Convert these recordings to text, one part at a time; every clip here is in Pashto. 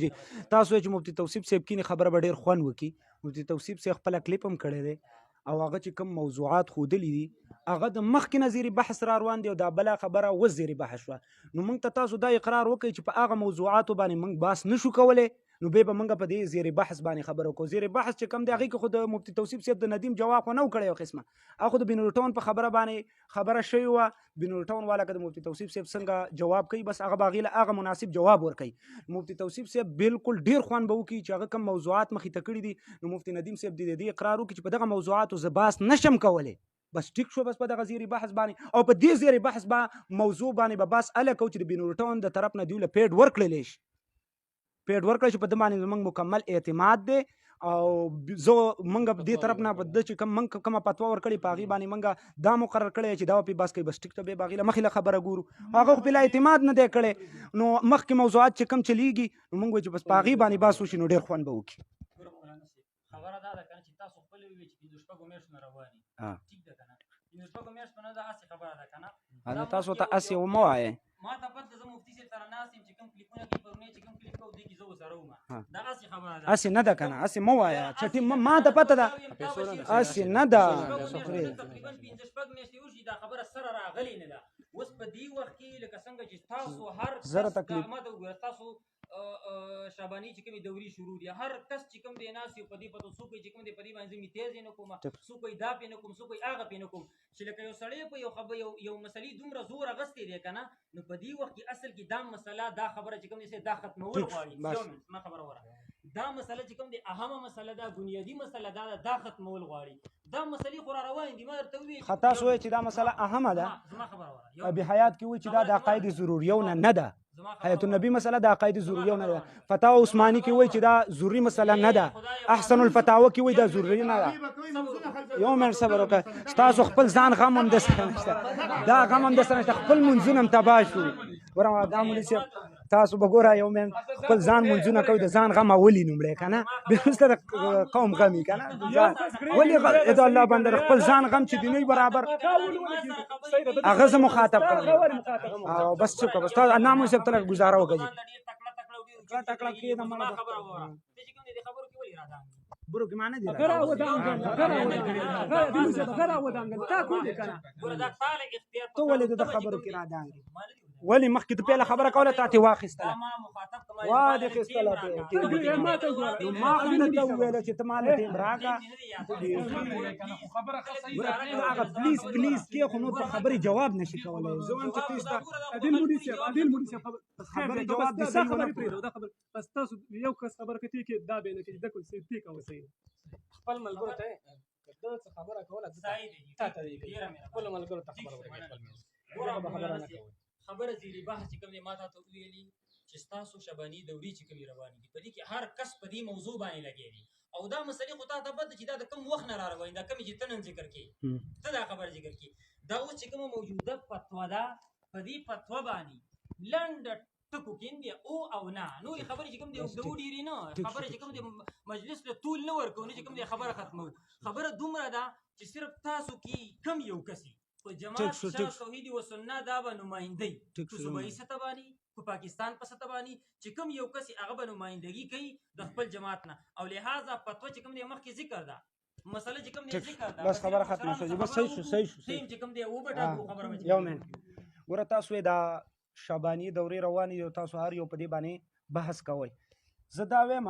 جی تاسو چې مفتي توصیف صاحب کینی خبره به ډېر خوند وکړي. مفتي توصیف صاحب خپل کلیپ هم کړی دی او هغه چې کوم موضوعات ښودلي دي هغه د مخکې نه زیري بحث را روان دی او دا بله خبره اوس زیري بحث شوه. نو موږ ته تاسو دا اقرار وکړئ چې په هغه موضوعاتو باندې موږ بحث نشو کولی، نو بیا به موږ په دې زیري بحث باندې خبره وکړو. زیري بحث چې کوم دی هغې کې خو د مفتي توصیف صاحب د ندیم جواب خو نه و کړی یو قسمه، هغه خو د بینالټون په خبره باندې خبره شوې وه. بینالټون والا که د مفتي توصیف صاحب څنګه جواب کوي بس هغه به هغې له هغه مناسب جواب ورکوي. مفتي توصیف صاحب بالکل ډېر خوند به وکړي چې هغه کوم موضوعات مخې ته کړي دي، نو مفتي ندیم صاحب د دې اقرار وکړي چې په دغه موضوعاتو زه بحث نشم کولی. بس ټیک شو، بس په دغه زیري بحث باندې او په دې زیري بحث موضوع باندې به بس اله کوو چې د بینالټون د طرف نه دوی له پیډ ورکړلی شي، پیډ ورکړی شي. په ده باندې زموږ مکمل اعتماد دی او زه موږ دې طرف نه په ده چې موږ کومه فتوا ورکړې په هغې باندې موږ دا مقرر کړی چې دا به پرې بحث کوي. بس ټیک ته بیا به هغې له مخکې له خبره ګورو. هغه خو بلا اعتماد نه دی کړی، نو مخکې موضوعات چې کوم چلیږي نو موږ وایو چې بس په هغې باندې بحث وشي نو ډېر خوند به وکړي. خبره دا ده که نه چې تاسو خپله ووایئ چې 15 میاشتو نه روان یې، ټیک ده که نه؟ 15 میاشتو نه ده هسې خبره ده که نه؟ تاسو ته هسې ومه وایئ، ما ته پته زه مفتي صاحب سره ناست یم چې کوم کلیپونه کوي پرونی چې کوم کلیپ کوو دې کې زه ورسره وم، دا هسې خبره ده. هسې نه ده که نه؟ هسې مه وایه چټي، ما ته پته ده هسې نه ده. تقریبا 15 میاشتې وشي دا خبره سره راغلې نه ده. اوس په دې وخت کې لکه څنګه چې تاسو هر کس ما ته وګوره، تاسو شعباني چې کومې دورې شروع دي، هر کس چې کوم دی ناست یو په دې پته څوک چې کوم دی په دې باندې زه میتیز یې نه کوم، څوک دا پې نه کوم، څوک هغه پې نه کوم، چې لکه یو سړی په یو مسلې دومره زور اخیستی دی که نه، نو په دې وخت کې اصل کې دا مسله دا خبره چې کوم دی دا ختمول غواړي. ما خبره وره دا مسله چې کوم دی اهمه مسله ده، بنیادي مسله دا ختمول غواړي. دا مسلې خو را روان دي. ما درته وویل خو تاسو وایئ چې دا مسله اهمه ده. زما خبره وره ابي حیات کې وایي چې دا د عقاید ضروریونه نه ده. حیات النبی مسله د عقاید ضروریو نه ده. فتاوا عثماني کې وایي چې دا ضروري مسله نه ده. احسن الفتاوا کې وایي دا ضروري نه ده. یو منټ صبر وکړه، تاسو خپل ځان غم هم درسره نشته، دا غم هم درسره نشته، خپل منځونه هم تباه شو. ګوره دا مولوي صاحب تاسو به ګوره یو منټ خپل ځان منځونه کوئ، د ځان غم اولي لومړی که نه، بیا وروسته د قوم غم وي که نه. ولې د الله بنده خپل ځان غم چې دی نه برابر هغه زه مخاطب کړم او بس څه کوه. بس تا نامو صاحب ته لږ ګزاره وکړه تکړه کېږده مړه برو کې معنی دی ته ولې د خبرو کې را دانګې ولې مخکې ته پیله خبره کوله تا ترې واخیستله وا دې خیستله ما خو درته وویله چې ته ما له ټیم راکړه هغه پلیز کې خو نور په خبرې جواب نشي کولی. زه وایم چې ته ستا عادل مولوي صاحب خبرې جواب دې صحیح ونه کړو. بس تاسو یو کس خبره کوي کې دا به نه کوي دا کوم څه دی کوي صحیح خپل ملګرو ته دا خبره کوله صحیح دی تا ته خپل ملګرو ته خبره کوي. خبره زیری بحث چې کوم دی ما ته ویلي چې تاسو شعباني دورې چې کومې روانې دي په دې کې هر کس په دې موضوع باندې لګېږي او دا مسلې خو تا ته پته چې دا د کوم وخت نه را روانې دا کومې چې ته نن ذکر کړې ته دا خبره ذکر کړې دا اوس چې کومه موجوده فتوا ده په دې فتوا باندې لنډ ټکو کې او نه نورې خبرې چې کوم دی اوږدو ډېرې نه خبرې چې کوم دی مجلس له طول نه ورکوو نه چې کوم دی خبره ختمو. خبره دومره ده چې صرف تاسو کې کم یو کسي په جماعت شاه توحید و سنت دا به نمایندګي په صوبایي سطح باندې په پاکستان په سطح باندې چې کوم یو کس هغه به نمایندګي کوي د خپل جماعت نه او لہذا فتوا چې کوم دی مخکې ذکر ده مسله چې کوم دی ذکر ده بس خبره ختمه شوه. بس صحیح شو چې کوم دی و بټا خبره یو منټ ګوره تاسو دا شعباني دورې روانې دي او تاسو هر یو په دې باندې بحث کوئ. زه دا وایم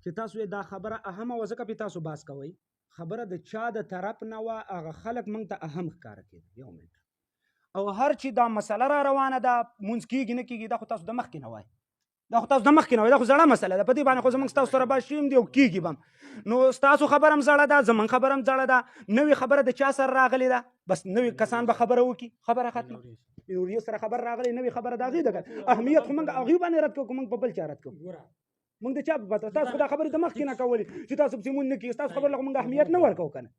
چې تاسو دا خبره اهمه وه ځکه پې تاسو بحث کوئ. خبره د چا د طرف نه وه هغه خلک موږ ته اهم ښکاره کېده. یو منټ او هر چې دا مسله را روانه ده مونځ کېږي نه کېږي دا خو تاسو د مخکې نه وایي دا خو تاسو د مخکې نه وایي دا خو زړه مسله ده په دې باندې خو زموږ ستاسو سره بحث شوي هم دي او کېږي به هم. نو ستاسو خبره هم زړه ده زموږ خبره هم زړه ده. نوې خبره د چا سره راغلې ده بس نوې کسان به خبره وکړي خبره ختمه نوري سره خبر راغلی نوې خبره د هغې ده اهمیت خو موږ هغې باندې رد کوو موږ په بل چا رد کوو موږ د چا په پته تاسو خو دا خبرې د مخکې نه کولې چې تاسو پسې مونږ نه کېږي ستاسو خبرې له موږ اهمیت نه ورکوو که نه